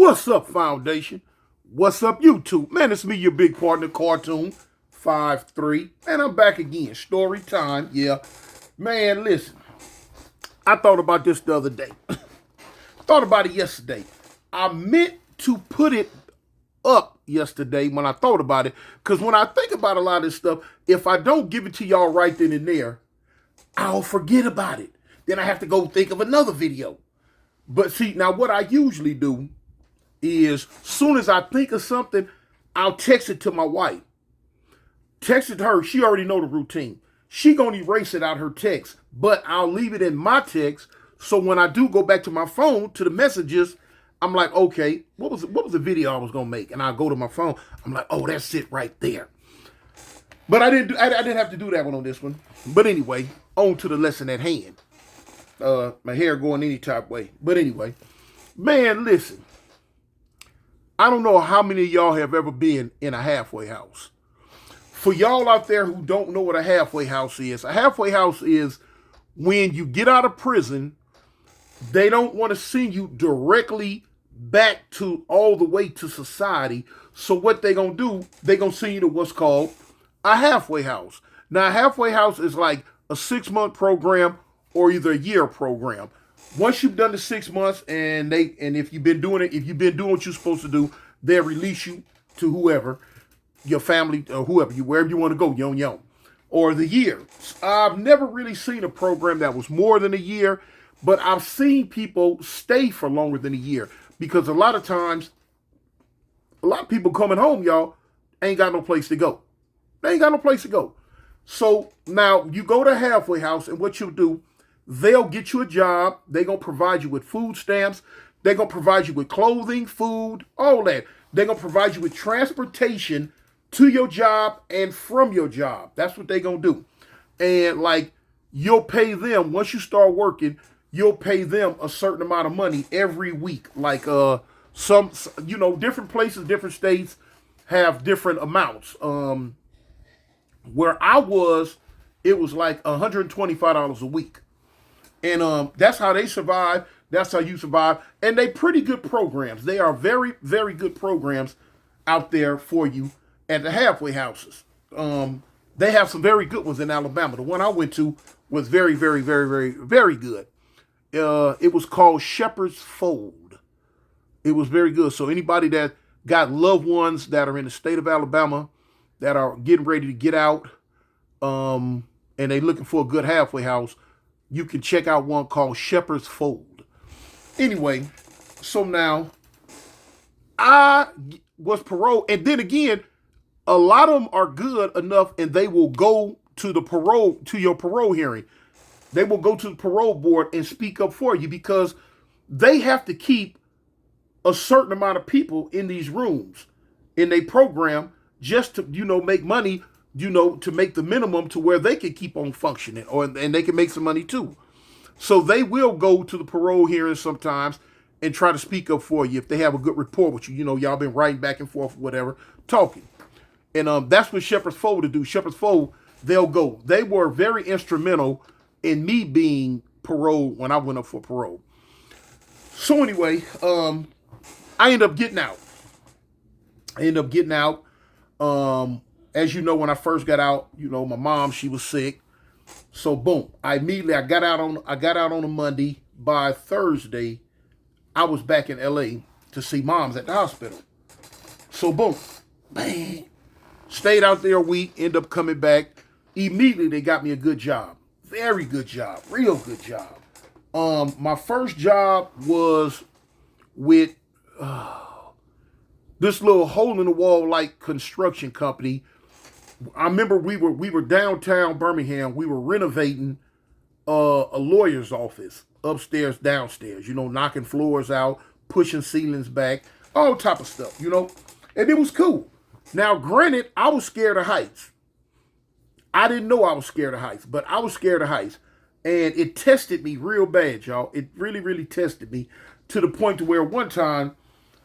What's up, Foundation? What's up, YouTube? Man, it's me, your big partner, Cartoon 53. And I'm back again. Story time. Yeah. Man, listen. I thought about this the other day. Thought about it yesterday. I meant to put it up yesterday when I thought about it. Because when I think about a lot of this stuff, if I don't give it to y'all right then and there, I'll forget about it. Then I have to go think of another video. But see, now what I usually do is soon as I think of something, I'll text it to my wife. Text it to her. She already know the routine. She gonna erase it out her text, but I'll leave it in my text. So when I do go back to my phone to the messages, I'm like, okay, what was the video I was gonna make? And I go to my phone. I'm like, oh, that's it right there. But I didn't have to do that one on this one. But anyway, on to the lesson at hand. My hair going any type way. But anyway, man, listen. I don't know how many of y'all have ever been in a halfway house. For y'all out there who don't know what a halfway house is when you get out of prison, they don't want to send you directly back to all the way to society. So what they gonna do, they gonna send you to what's called a halfway house. Now, a halfway house is like a 6-month program or either a year program. Once you've done the 6 months and if you've been doing what you're supposed to do, they'll release you to whoever, your family or whoever, wherever you want to go, yon. Or the year. I've never really seen a program that was more than a year, but I've seen people stay for longer than a year because a lot of times, a lot of people coming home, y'all, ain't got no place to go. They ain't got no place to go. So now you go to a halfway house and what you'll do, they'll get you a job. They're going to provide you with food stamps. They're going to provide you with clothing, food, all that. They're going to provide you with transportation to your job and from your job. That's what they're going to do. And like you'll pay them, once you start working, you'll pay them a certain amount of money every week. Like some, different places, different states have different amounts. Where I was, it was like $125 a week. And that's how they survive. That's how you survive. And they pretty good programs. They are very, very good programs out there for you at the halfway houses. They have some very good ones in Alabama. The one I went to was very, very, very, very, very good. It was called Shepherd's Fold. It was very good. So anybody that got loved ones that are in the state of Alabama that are getting ready to get out and they looking for a good halfway house, you can check out one called Shepherd's Fold. Anyway, so now I was paroled. And then again, a lot of them are good enough and they will go to your parole hearing. They will go to the parole board and speak up for you because they have to keep a certain amount of people in these rooms in their program just to, make money, to make the minimum to where they can keep on functioning and they can make some money too. So they will go to the parole hearings sometimes and try to speak up for you if they have a good rapport with you. Y'all been writing back and forth, whatever, talking. And that's what Shepherd's Fold to do. Shepherd's Fold, they'll go. They were very instrumental in me being paroled when I went up for parole. So anyway, I ended up getting out. As you know, when I first got out, my mom, she was sick. So boom, I got out on a Monday. By Thursday, I was back in LA to see moms at the hospital. So boom, bang, stayed out there a week, ended up coming back. Immediately they got me a good job. Very good job, real good job. My first job was with this little hole in the wall like construction company. I remember we were downtown Birmingham. We were renovating a lawyer's office upstairs, downstairs. Knocking floors out, pushing ceilings back, all type of stuff. And it was cool. Now, granted, I was scared of heights. I didn't know I was scared of heights, but I was scared of heights, and it tested me real bad, y'all. It really, really tested me to the point to where one time,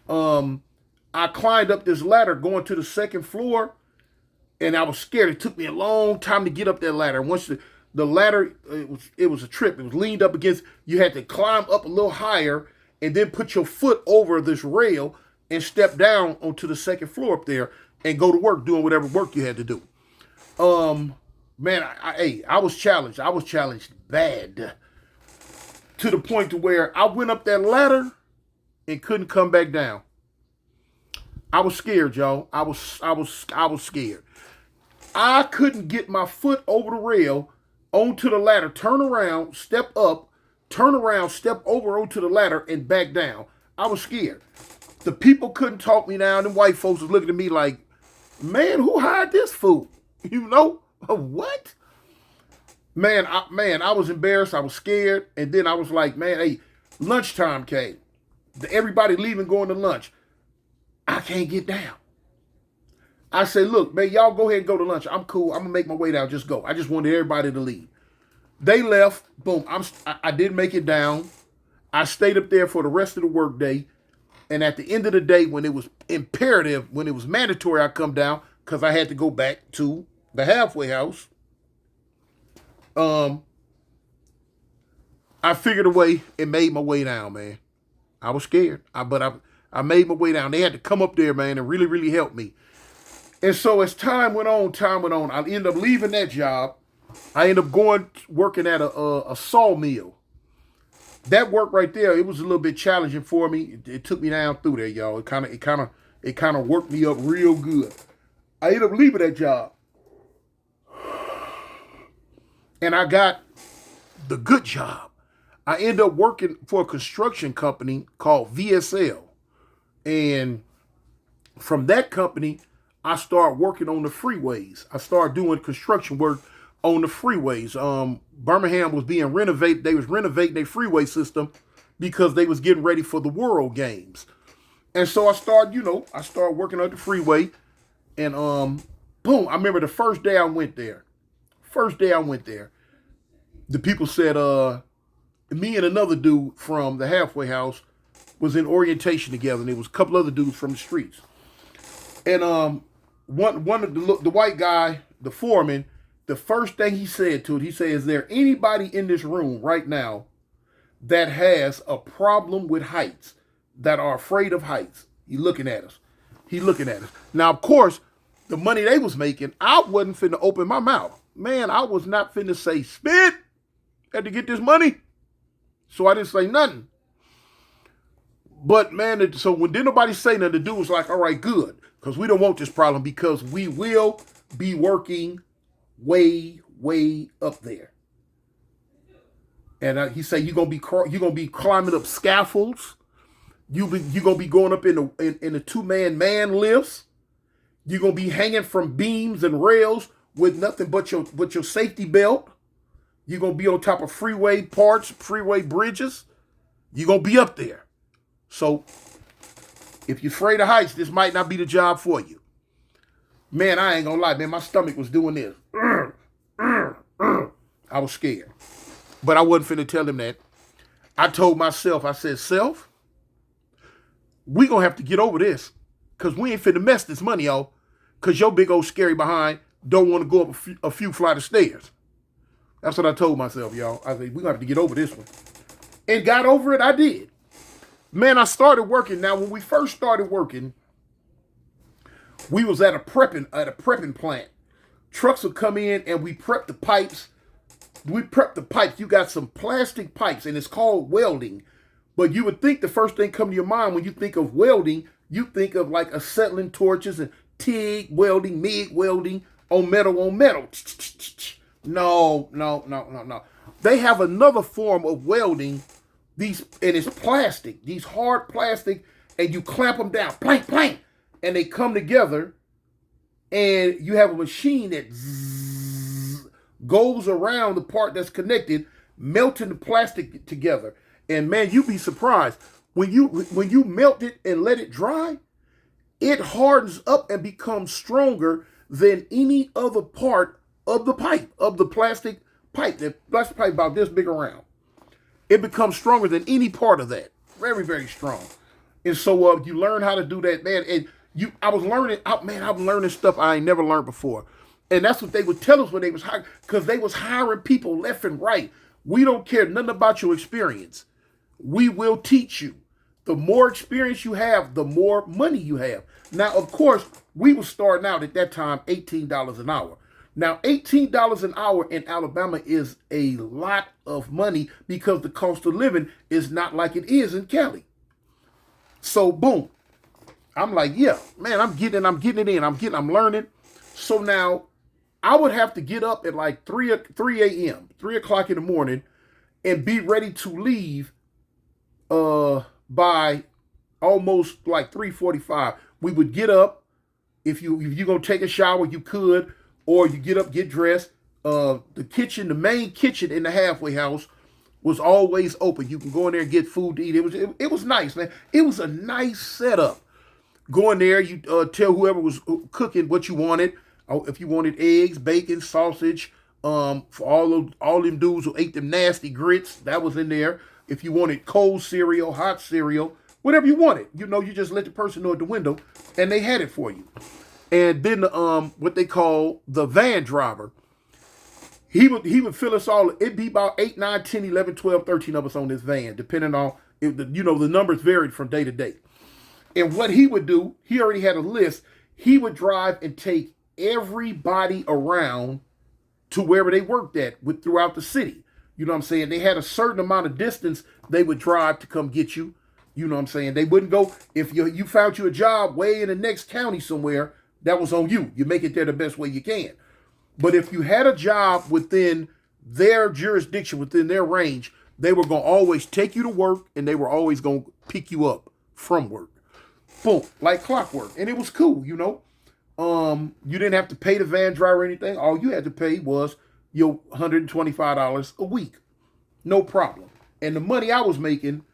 I climbed up this ladder going to the second floor. And I was scared. It took me a long time to get up that ladder. Once the ladder, it was a trip. It was leaned up against, you had to climb up a little higher and then put your foot over this rail and step down onto the second floor up there and go to work doing whatever work you had to do. Man, I was challenged. I was challenged bad to the point to where I went up that ladder and couldn't come back down. I was scared, y'all. I was scared. I couldn't get my foot over the rail onto the ladder, turn around, step up, turn around, step over onto the ladder, and back down. I was scared. The people couldn't talk me down. And white folks was looking at me like, man, who hired this fool? You know? What? Man, I was embarrassed. I was scared. And then I was like, man, hey, lunchtime came. Everybody leaving, going to lunch. I can't get down. I said, look, man, y'all go ahead and go to lunch. I'm cool. I'm going to make my way down. Just go. I just wanted everybody to leave. They left. Boom. I didn't make it down. I stayed up there for the rest of the work day. And at the end of the day, when it was imperative, when it was mandatory, I come down because I had to go back to the halfway house. I figured a way and made my way down, man. I was scared, but I made my way down. They had to come up there, man, and really, really help me. And so as time went on, I ended up leaving that job. I ended up working at a sawmill. That work right there, it was a little bit challenging for me. It took me down through there, y'all. It kind of worked me up real good. I ended up leaving that job. And I got the good job. I ended up working for a construction company called VSL. And from that company, I started working on the freeways. I started doing construction work on the freeways. Birmingham was being renovated. They was renovating their freeway system because they was getting ready for the World Games. And so I started working on the freeway. And boom, I remember the first day I went there. The people said, me and another dude from the halfway house was in orientation together, and there was a couple other dudes from the streets. And one of the white guy, the foreman, the first thing he said to it, he said, is there anybody in this room right now that has a problem with heights, that are afraid of heights? He looking at us. Now, of course, the money they was making, I wasn't finna open my mouth. Man, I was not finna say spit. Had to get this money. So I didn't say nothing. But man, so when didn't nobody say nothing, the dude was like, all right, good. Because we don't want this problem, because we will be working way, way up there. And he said, you're gonna be climbing up scaffolds. You're gonna be going up in the two-man lifts. You're gonna be hanging from beams and rails with nothing but your safety belt. You're gonna be on top of freeway parts, freeway bridges. You're gonna be up there. So if you're afraid of heights, this might not be the job for you. Man, I ain't gonna lie, man, my stomach was doing this. I was scared. But I wasn't finna tell him that. I told myself, I said, self, we gonna have to get over this. Because we ain't finna mess this money, y'all. Because your big old scary behind don't want to go up a few flight of stairs. That's what I told myself, y'all. I said, we're going to have to get over this one. And got over it, I did. Man, I started working. Now, when we first started working, we was at a prepping plant. Trucks would come in and we prep the pipes. You got some plastic pipes, and it's called welding. But you would think the first thing come to your mind when you think of welding, you think of like acetylene torches and TIG welding, MIG welding on metal. No. They have another form of welding. And it's plastic, these hard plastic, and you clamp them down, plank, and they come together, and you have a machine that goes around the part that's connected, melting the plastic together. And man, you'd be surprised when you melt it and let it dry, it hardens up and becomes stronger than any other part of the pipe, of the plastic pipe. The plastic pipe about this big around. It becomes stronger than any part of that. Very, very strong. And so you learn how to do that, man. And I was learning stuff I ain't never learned before. And that's what they would tell us when they was hiring, because they was hiring people left and right. We don't care nothing about your experience. We will teach you. The more experience you have, the more money you have. Now, of course, we were starting out at that time $18 an hour. Now, $18 an hour in Alabama is a lot of money because the cost of living is not like it is in Cali. So, boom. I'm like, yeah, man, I'm getting it in. I'm learning. So now I would have to get up at like 3 a.m., 3 o'clock in the morning, and be ready to leave by almost like 3:45. We would get up. If you're gonna take a shower, you could, or you get up, get dressed. The main kitchen in the halfway house was always open. You can go in there and get food to eat. It was nice, man. It was a nice setup. Go in there, you tell whoever was cooking what you wanted. If you wanted eggs, bacon, sausage, for all them dudes who ate them nasty grits, that was in there. If you wanted cold cereal, hot cereal, whatever you wanted, you just let the person know at the window, and they had it for you. And then what they call the van driver, he would fill us all. It'd be about 8, 9, 10, 11, 12, 13 of us on this van, depending on the numbers varied from day to day. And what he would do, he already had a list. He would drive and take everybody around to wherever they worked at throughout the city. You know what I'm saying? They had a certain amount of distance they would drive to come get you. You know what I'm saying? They wouldn't go, if you found you a job way in the next county somewhere, that was on you. You make it there the best way you can. But if you had a job within their jurisdiction, within their range, they were going to always take you to work, and they were always going to pick you up from work. Boom, like clockwork. And it was cool, You didn't have to pay the van driver or anything. All you had to pay was your $125 a week. No problem. And the money I was making,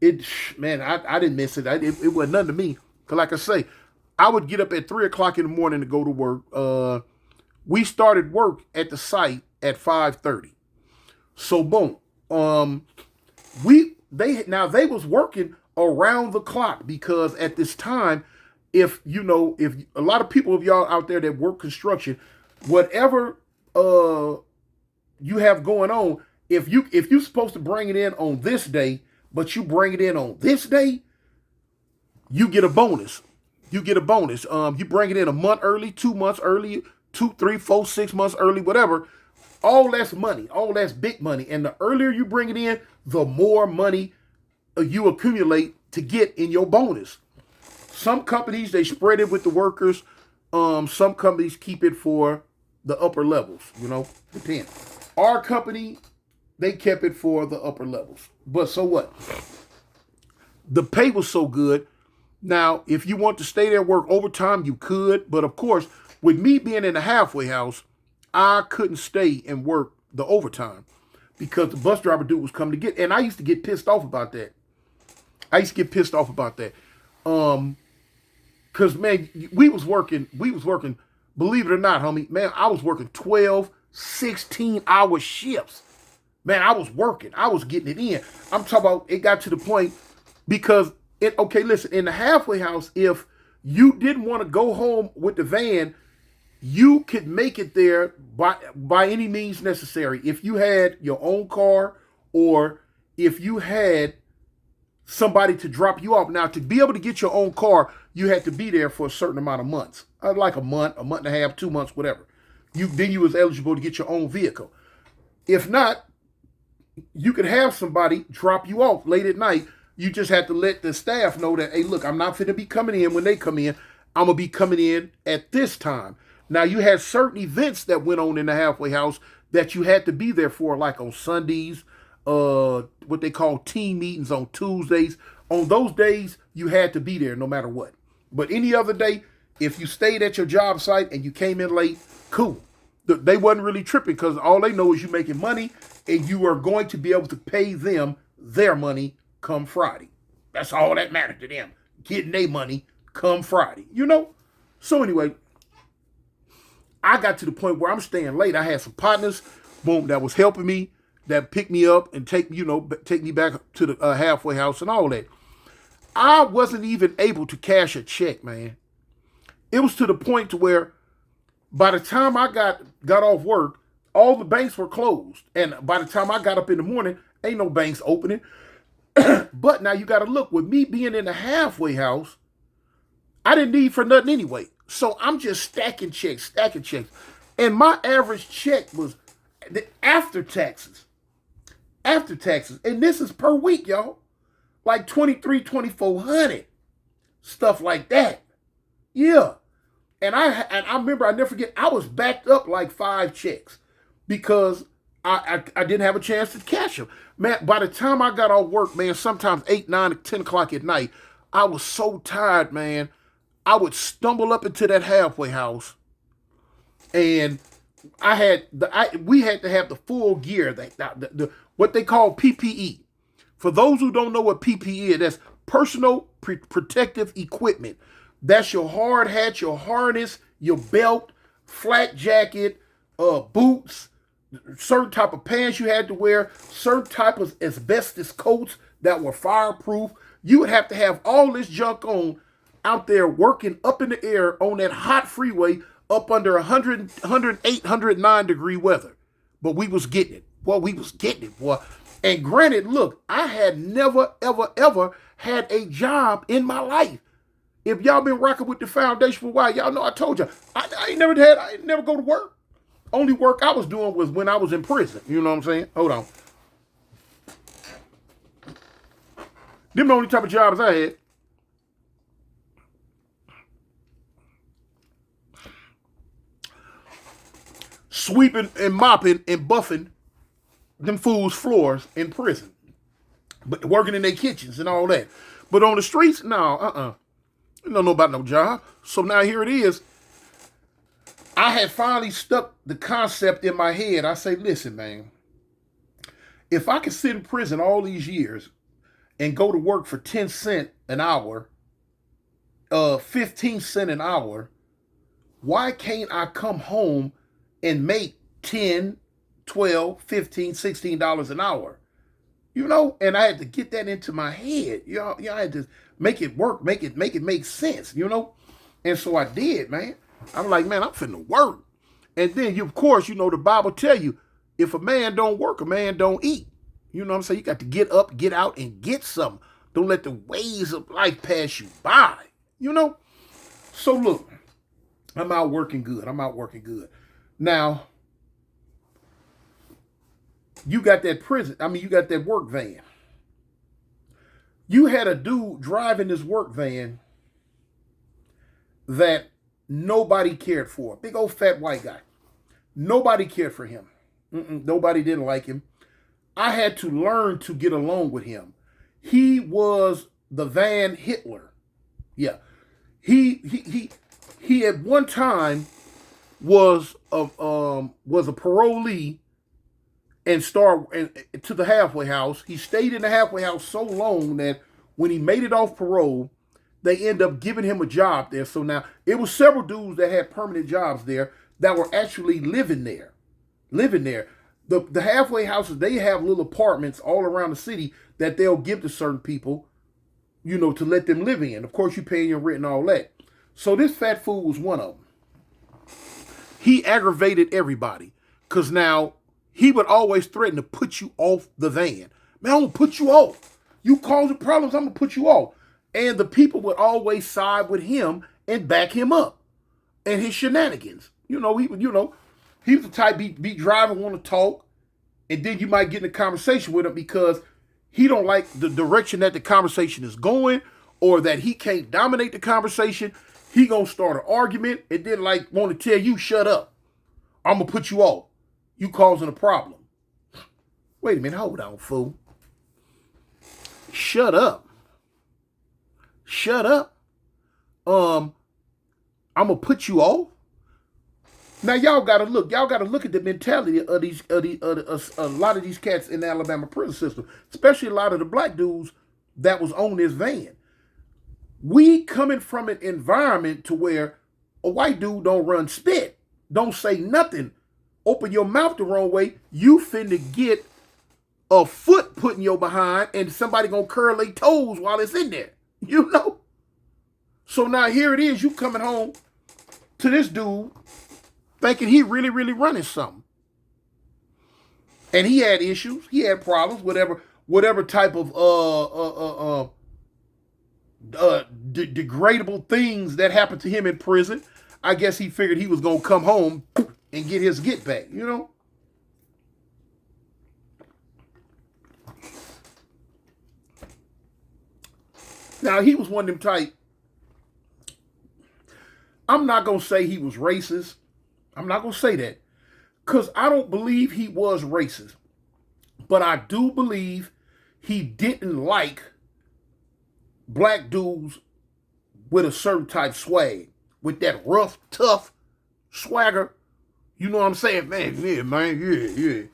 I didn't miss it. It wasn't nothing to me. Because like I say, I would get up at 3 o'clock in the morning to go to work. We started work at the site at 5:30. So boom. They was working around the clock, because at this time, if a lot of people of y'all out there that work construction, whatever you have going on, if you're supposed to bring it in on this day, but you bring it in on this day, you get a bonus. You bring it in a month early, 2 months early, 2, 3, 4, 6 months early, whatever. All that's money. All that's big money. And the earlier you bring it in, the more money you accumulate to get in your bonus. Some companies, they spread it with the workers. Some companies keep it for the upper levels, depend. Our company, they kept it for the upper levels. But so what? The pay was so good. Now, if you want to stay there and work overtime, you could. But of course, with me being in the halfway house, I couldn't stay and work the overtime because the bus driver dude was coming to get. And I used to get pissed off about that. Cause man, we was working, believe it or not, homie, man, I was working 12, 16-hour shifts. Man, I was getting it in. I'm talking about, it got to the point because listen, in the halfway house, if you didn't want to go home with the van, you could make it there by any means necessary. If you had your own car, or if you had somebody to drop you off. Now, to be able to get your own car, you had to be there for a certain amount of months, like a month and a half, 2 months, whatever. Then you was eligible to get your own vehicle. If not, you could have somebody drop you off late at night. You just had to let the staff know that, hey, look, I'm not going to be coming in when they come in. I'm going to be coming in at this time. Now, you had certain events that went on in the halfway house that you had to be there for, like on Sundays, what they call team meetings on Tuesdays. On those days, you had to be there no matter what. But any other day, if you stayed at your job site and you came in late, cool. They wasn't really tripping because all they know is you're making money and you are going to be able to pay them their money come Friday. That's all that mattered to them. Getting their money come Friday, So anyway, I got to the point where I'm staying late. I had some partners, boom, that was helping me, that picked me up and take me back to the halfway house and all that. I wasn't even able to cash a check, man. It was to the point to where by the time I got off work, all the banks were closed. And by the time I got up in the morning, ain't no banks opening. But now you got to look, with me being in the halfway house, I didn't need for nothing anyway. So I'm just stacking checks, stacking checks. And my average check was after taxes. After taxes. And this is per week, y'all. Like 2400, stuff like that. Yeah. And I remember, I never forget, I was backed up like 5 checks because I didn't have a chance to cash them. Man, by the time I got off work, man, sometimes 8, 9, 10 o'clock at night, I was so tired, man. I would stumble up into that halfway house, and we had to have the full gear, what they call PPE. For those who don't know what PPE is, that's personal protective equipment. That's your hard hat, your harness, your belt, flak jacket, boots, certain type of pants you had to wear, certain type of asbestos coats that were fireproof. You would have to have all this junk on out there working up in the air on that hot freeway up under 100, 108, 109 degree weather. But we was getting it. Boy, we was getting it, boy. And granted, look, I had never, ever, ever had a job in my life. If y'all been rocking with the foundation for a while, y'all know I told you, I ain't never go to work. Only work I was doing was when I was in prison. You know what I'm saying? Hold on. Them the only type of jobs I had. Sweeping and mopping and buffing them fools' floors in prison. But working in their kitchens and all that. But on the streets, no, You don't know about no job. So now here it is. I had finally stuck the concept in my head. I say, listen, man, if I could sit in prison all these years and go to work for 10 cents an hour, 15 cents an hour, why can't I come home and make 10, 12, 15, $16 an hour? You know, and I had to get that into my head. I had to make it work, make it make sense, you know? And so I did, man. I'm like, man, I'm finna work. And then, of course, you know, the Bible tell you, if a man don't work, a man don't eat. You know what I'm saying? You got to get up, get out, and get something. Don't let the ways of life pass you by, you know? So look, I'm out working good. Now, you got that you got that work van. You had a dude driving this work van that nobody cared for. Big old fat white guy. Nobody cared for him. Nobody didn't like him. I had to learn to get along with him. He was the Van Hitler. Yeah. He at one time was a parolee and to the halfway house. He stayed in the halfway house so long that when he made it off parole, they end up giving him a job there. So now it was several dudes that had permanent jobs there that were actually living there. The halfway houses, they have little apartments all around the city that they'll give to certain people, you know, to let them live in. Of course, you pay your rent and all that. So this fat fool was one of them. He aggravated everybody because now he would always threaten to put you off the van. Man, I'm going to put you off. You causing problems, I'm going to put you off. And the people would always side with him and back him up and his shenanigans. He was the type be driving, want to talk, and then you might get in a conversation with him because he don't like the direction that the conversation is going, or that he can't dominate the conversation. He gonna start an argument and then want to tell you, shut up. I'm gonna put you off. You causing a problem. Wait a minute, hold on, fool. Shut up. I'm gonna put you off. Now y'all gotta look at the mentality of a lot of these cats in the Alabama prison system, especially a lot of the black dudes that was on this van. We coming from an environment to where a white dude don't run spit, don't say nothing, open your mouth the wrong way, you finna get a foot put in your behind and somebody gonna curl their toes while it's in there, you know? So now here it is, you coming home to this dude thinking he really, really running something. And he had issues, he had problems, whatever. whatever type of degradable things that happened to him in prison. I guess he figured he was gonna come home and get his get back, you know. Now he was one of them type. I'm not gonna say he was racist. I'm not gonna say that because I don't believe he was racist, but I do believe he didn't like black dudes with a certain type swag, with that rough, tough swagger. You know what I'm saying, man? Yeah, man, yeah.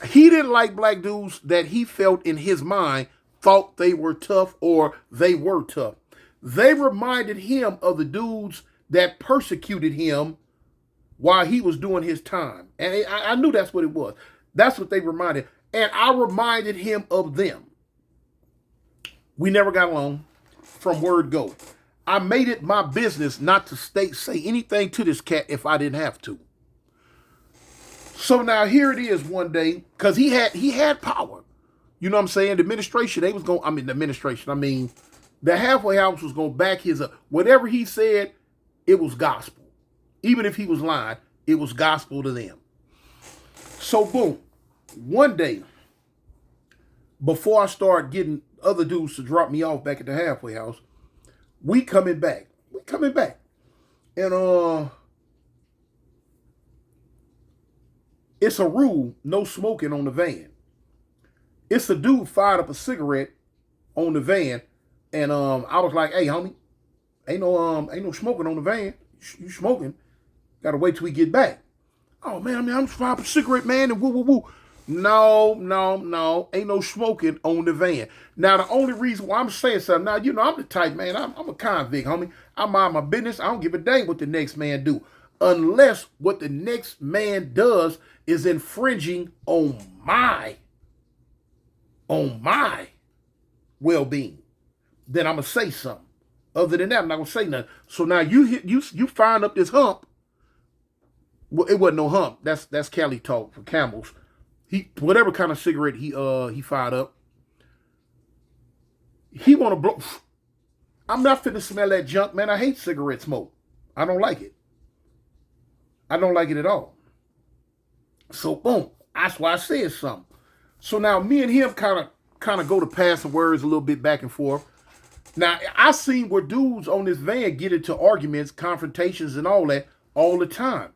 He didn't like black dudes that he felt in his mind thought they were tough or they were tough. They reminded him of the dudes that persecuted him while he was doing his time. And I knew that's what it was. That's what they reminded. And I reminded him of them. We never got along from word go. I made it my business not to say anything to this cat if I didn't have to. So now here it is one day, because he had power. You know what I'm saying? The administration, the halfway house was going to back his up. Whatever he said, it was gospel. Even if he was lying, it was gospel to them. So boom, one day, before I start getting other dudes to drop me off back at the halfway house, we coming back. And it's a rule, no smoking on the van. It's a dude fired up a cigarette on the van, and I was like, "Hey, homie, ain't no smoking on the van. You smoking? Gotta wait till we get back." "Oh man, I'm firing up a cigarette, man, and woo. No, ain't no smoking on the van. Now the only reason why I'm saying something, now you know I'm the type, man. I'm a convict, homie. I mind my business. I don't give a dang what the next man do, unless what the next man does is infringing on my well-being. Then I'm gonna say something. Other than that, I'm not gonna say nothing. So now you firing up this hump. Well, it wasn't no hump. That's Cali talk for camels. Whatever kind of cigarette he fired up. He want to blow. I'm not finna smell that junk, man. I hate cigarette smoke. I don't like it. I don't like it at all. So boom, that's why I said something. So now me and him kind of go to passing words a little bit back and forth. Now I seen where dudes on this van get into arguments, confrontations, and all that all the time.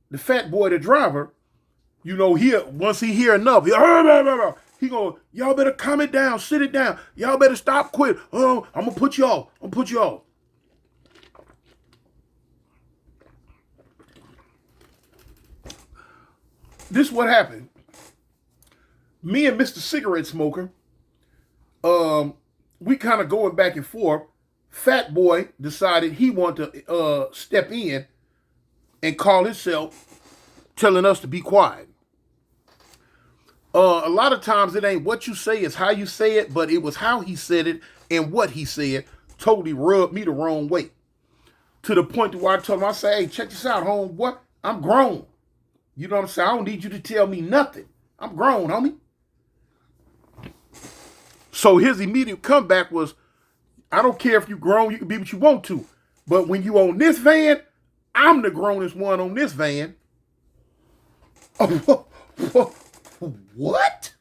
The fat boy, the driver, you know, once he hear enough, he go, "Y'all better calm it down, sit it down. Y'all better stop, quit. Oh, I'm gonna put you off. This what happened. Me and Mr. Cigarette Smoker, we kind of going back and forth. Fat boy decided he wanted to step in and call himself, telling us to be quiet. A lot of times it ain't what you say, it's how you say it, but it was how he said it and what he said totally rubbed me the wrong way. To the point to where I told him, I say, "Hey, check this out, homeboy. I'm grown. You know what I'm saying? I don't need you to tell me nothing. I'm grown, homie." So his immediate comeback was, "I don't care if you grown, you can be what you want to. But when you on this van, I'm the grownest one on this van." What?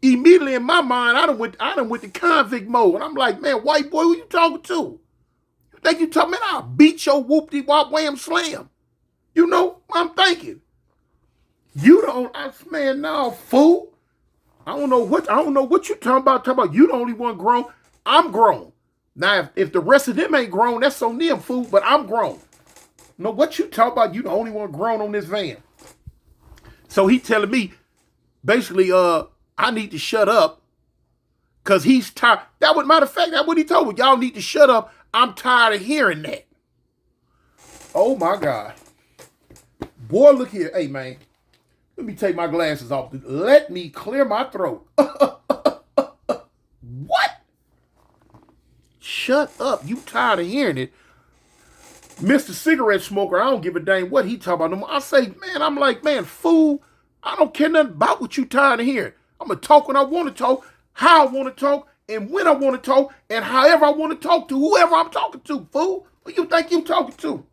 Immediately in my mind, I done went to convict mode. And I'm like, "Man, white boy, who you talking to? You think you talking, man, I'll beat your whoop-de-wop wham slam." You know, I'm thinking. Man, no, fool. I don't know what you talking about. You the only one grown. I'm grown. Now, if the rest of them ain't grown, that's on them, fool, but I'm grown. No, what you talking about? You the only one grown on this van. So he telling me, basically, I need to shut up because he's tired. Matter of fact, that's what he told me. Y'all need to shut up. I'm tired of hearing that. Oh, my God. Boy, look here. Hey, man, let me take my glasses off. Let me clear my throat. What? Shut up. You tired of hearing it. Mr. Cigarette Smoker, I don't give a dang what he talking about no more. I say, man, I'm like, man, fool, I don't care nothing about what you tired of hearing. I'm going to talk when I want to talk, how I want to talk, and when I want to talk, and however I want to talk to whoever I'm talking to, fool. Who you think you talking to?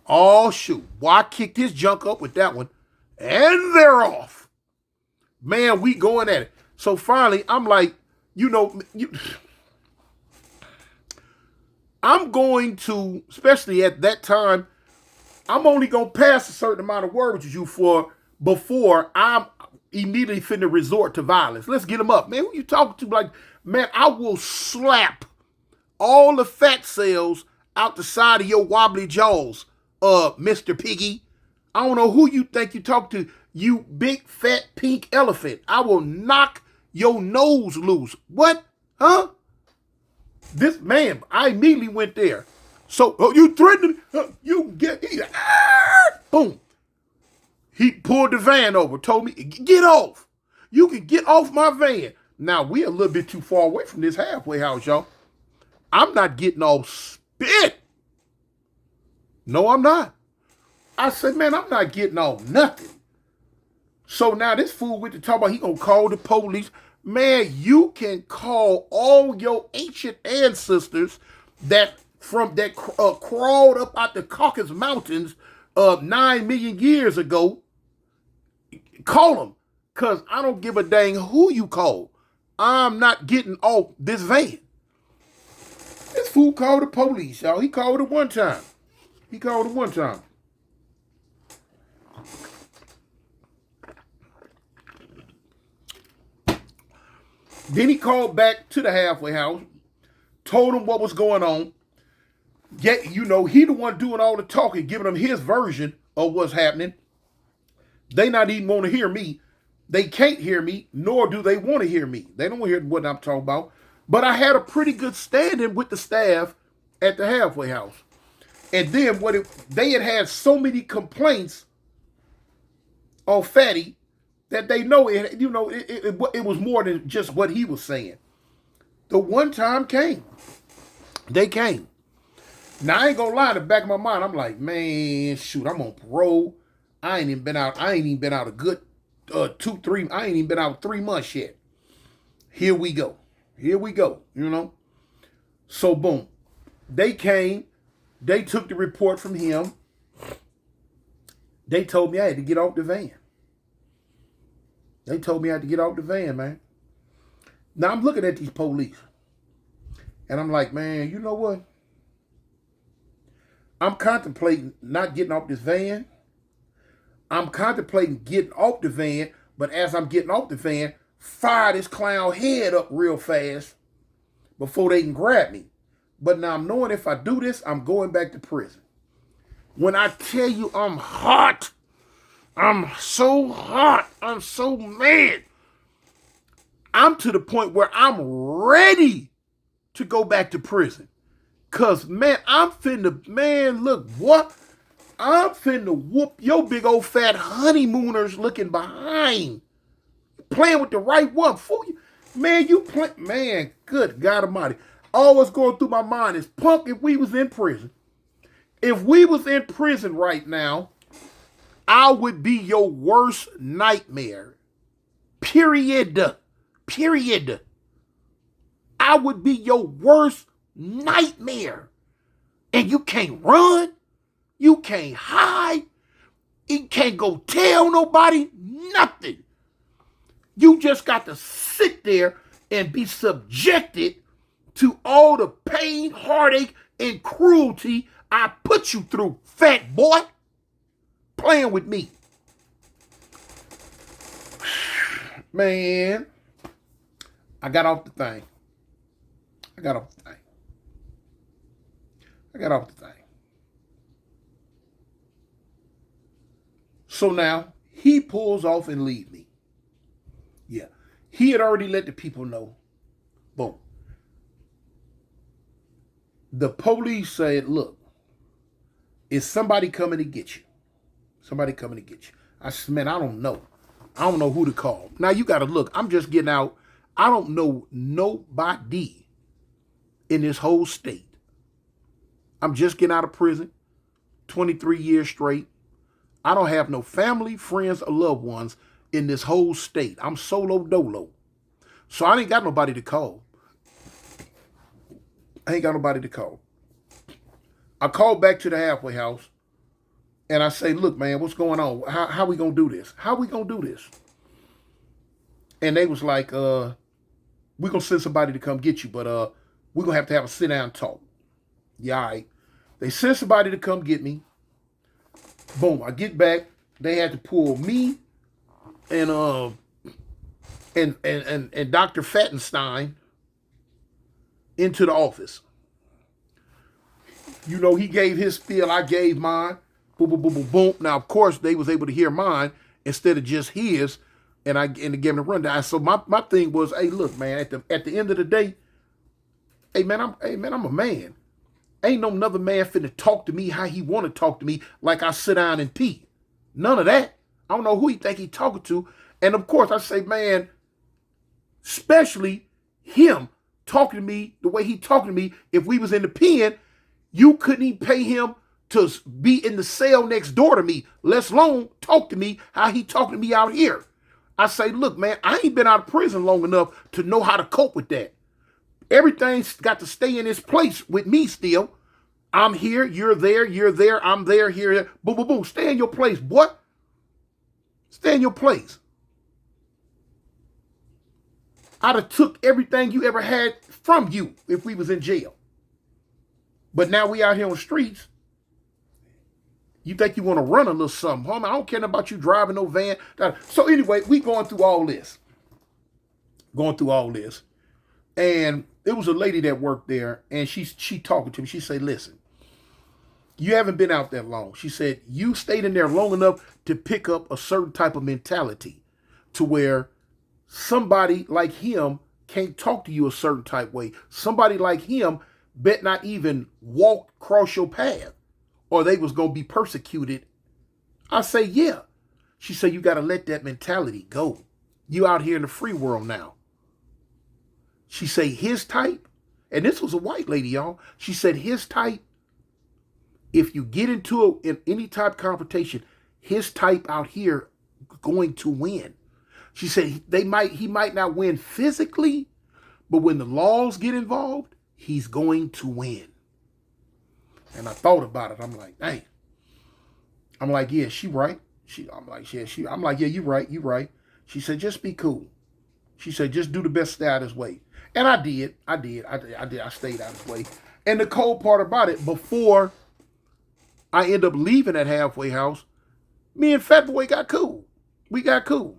Oh, shoot. Boy, I kicked his junk up with that one. And they're off. Man, we going at it. So finally, I'm like, I'm going to, especially at that time, I'm only going to pass a certain amount of words with you before I'm immediately finna resort to violence. Let's get them up. Man, who you talking to? Like, man, I will slap all the fat cells out the side of your wobbly jaws, Mr. Piggy. I don't know who you think you talk to, you big fat pink elephant. I will knock your nose loose. What? Huh? This man, I immediately went there. So, you threatened, you get, boom. He pulled the van over, told me, get off. You can get off my van. Now, we a little bit too far away from this halfway house, y'all. I'm not getting off spit. No, I'm not. I said, man, I'm not getting off nothing. So now this fool went to talk about he gonna call the police. Man, you can call all your ancient ancestors that crawled up out the Caucasus Mountains 9 million years ago. Call them, because I don't give a dang who you call. I'm not getting off this van. This fool called the police, y'all. He called it one time. Then he called back to the halfway house, told him what was going on. Yet, he the one doing all the talking, giving them his version of what's happening. They not even want to hear me. They can't hear me, nor do they want to hear me. They don't want to hear what I'm talking about. But I had a pretty good standing with the staff at the halfway house. And then they had so many complaints on Fatty that they know it was more than just what he was saying. The one time came. They came. Now, I ain't gonna lie, in the back of my mind, I'm like, man, shoot, I'm on parole. I ain't even been out a good 2-3, I ain't even been out 3 months yet. Here we go. So, boom. They came. They took the report from him. They told me I had to get off the van. Man. Now, I'm looking at these police. And I'm like, man, you know what? I'm contemplating not getting off this van. I'm contemplating getting off the van, but as I'm getting off the van, fire this clown head up real fast before they can grab me. But now I'm knowing if I do this, I'm going back to prison. When I tell you I'm hot, I'm so hot, I'm so mad. I'm to the point where I'm ready to go back to prison. Cause man, look, what? I'm finna whoop your big old fat honeymooners looking behind. Playing with the right one. Fool you. Man, good God Almighty. All that's going through my mind is, punk, if we was in prison. If we was in prison right now, I would be your worst nightmare. Period. I would be your worst nightmare. And you can't run. You can't hide. You can't go tell nobody nothing. You just got to sit there and be subjected to all the pain, heartache, and cruelty I put you through, fat boy. Playing with me. Man, I got off the thing. So now, he pulls off and leaves me. Yeah. He had already let the people know. Boom. The police said, look, is somebody coming to get you? I said, man, I don't know. I don't know who to call. Now, you got to look. I'm just getting out. I don't know nobody in this whole state. I'm just getting out of prison. 23 years straight. I don't have no family, friends, or loved ones in this whole state. I'm solo dolo. So I ain't got nobody to call. I ain't got nobody to call. I called back to the halfway house and I say, look, man, what's going on? How we gonna do this? How we gonna do this? And they was like, we're gonna send somebody to come get you, but we're gonna have to have a sit down talk. Yeah, all right. They sent somebody to come get me. Boom, I get back. They had to pull me and Dr. Fattenstein into the office. You know, he gave his spiel, I gave mine. Boom, boom, boom, boom, boom. Now, of course, they was able to hear mine instead of just his, and they gave him a rundown. So my thing was, hey, look, man, at the end of the day, hey man, I'm a man. Ain't no another man finna talk to me how he want to talk to me like I sit down and pee. None of that. I don't know who he think he talking to. And of course, I say, man, especially him talking to me the way he talking to me, if we was in the pen, you couldn't even pay him to be in the cell next door to me, let alone talk to me how he talking to me out here. I say, look, man, I ain't been out of prison long enough to know how to cope with that. Everything's got to stay in its place with me still. I'm here, you're there, I'm there, here. Boom, boom, boom. Stay in your place, boy. Stay in your place. I'd have took everything you ever had from you if we was in jail. But now we out here on the streets. You think you want to run a little something, homie? I don't care about you driving no van. So anyway, we going through all this. And it was a lady that worked there, and she talking to me. She said, listen, you haven't been out that long. She said, you stayed in there long enough to pick up a certain type of mentality to where somebody like him can't talk to you a certain type way. Somebody like him bet not even walk across your path or they was going to be persecuted. I say, yeah. She said, you got to let that mentality go. You out here in the free world now. She said his type, and this was a white lady, y'all. She said his type, if you get into any type of confrontation, his type out here going to win. She said he might not win physically, but when the laws get involved, he's going to win. And I thought about it. I'm like, dang. I'm like, yeah, she right. I'm like, yeah, you right. She said, just be cool. She said, just do the best stay out of his way. And I did. I stayed out of his way. And the cold part about it, before I end up leaving that halfway house, me and Fat Boy got cool. We got cool.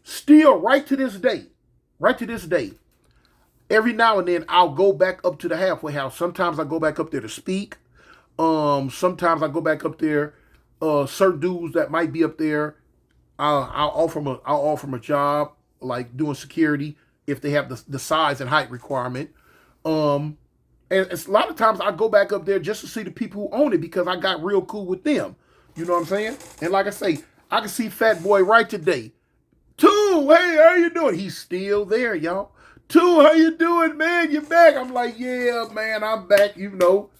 Still, right to this day, every now and then I'll go back up to the halfway house. Sometimes I go back up there to speak. Sometimes I go back up there. Certain dudes that might be up there, I'll offer them a job, like doing security if they have the size and height requirement. And it's a lot of times I go back up there just to see the people who own it because I got real cool with them. You know what I'm saying? And like I say, I can see Fat Boy right today. Toon, hey, how you doing? He's still there, y'all. Toon, how you doing, man? You back? I'm like, yeah, man, I'm back. You know,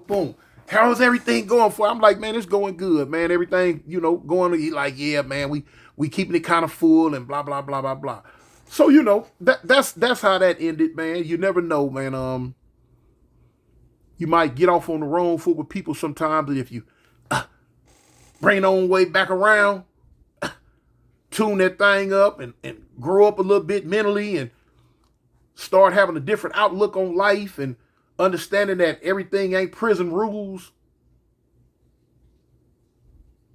boom. How's everything going for? I'm like, man, it's going good, man. Everything, going. He like, yeah, man, we keeping it kind of full and blah blah blah blah blah. So that's how that ended, man. You never know, man. You might get off on the wrong foot with people sometimes, and if you bring it on way back around, tune that thing up and grow up a little bit mentally and start having a different outlook on life and understanding that everything ain't prison rules,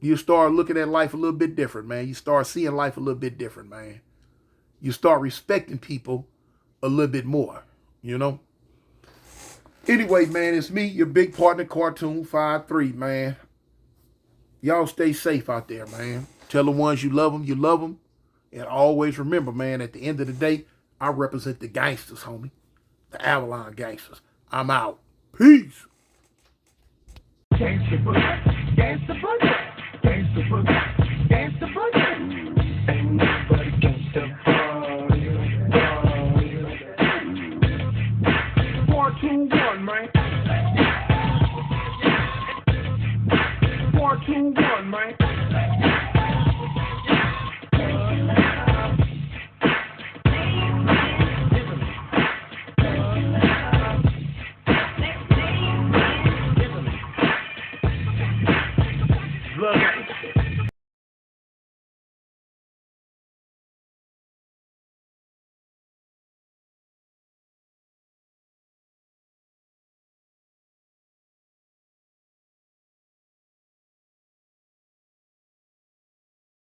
you start looking at life a little bit different, man. You start seeing life a little bit different, man. You start respecting people a little bit more, Anyway, man, it's me, your big partner, Cartoon 53, man. Y'all stay safe out there, man. Tell the ones you love them. And always remember, man, at the end of the day, I represent the gangsters, homie. The Avalon gangsters. I'm out. Peace. Gangsta boogie, gangsta boogie, gangsta boogie, gangsta boogie. Ain't nobody gangsta party. 4, 2, 1, man. 2, 1, man.